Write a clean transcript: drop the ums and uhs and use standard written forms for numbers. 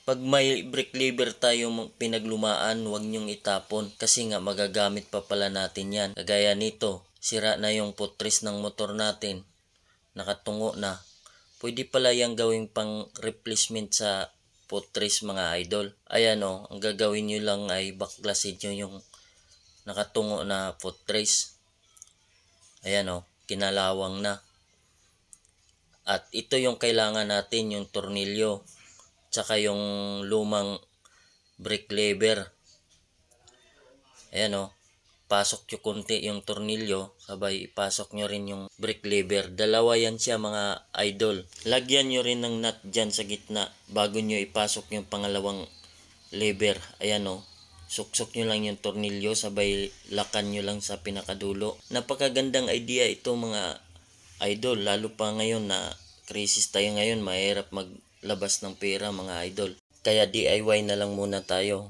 Pag may brake lever tayo pinaglumaan, huwag nyong itapon kasi nga magagamit pa pala natin yan. Kagaya nito, sira na yung footrest ng motor natin, nakatungo na. Pwede pala yung gawing pang replacement sa footrest mga idol. Ayan o, ang gagawin nyo lang ay baklasin nyo yung nakatungo na footrest. Ayan o, kinalawang na. At ito yung kailangan natin, yung tornilyo. Tsaka yung lumang brake lever. Ayan o, pasok nyo konti yung tornilyo, sabay ipasok nyo rin yung brake lever. Dalawa yan siya mga idol. Lagyan nyo rin ng nut dyan sa gitna bago nyo ipasok yung pangalawang lever. Ayan o, suksok nyo lang yung tornilyo, sabay lakan nyo lang sa pinakadulo. Napakagandang idea ito mga idol, lalo pa ngayon na krisis tayo ngayon, mahirap maglabas ng pera mga idol. Kaya DIY na lang muna tayo.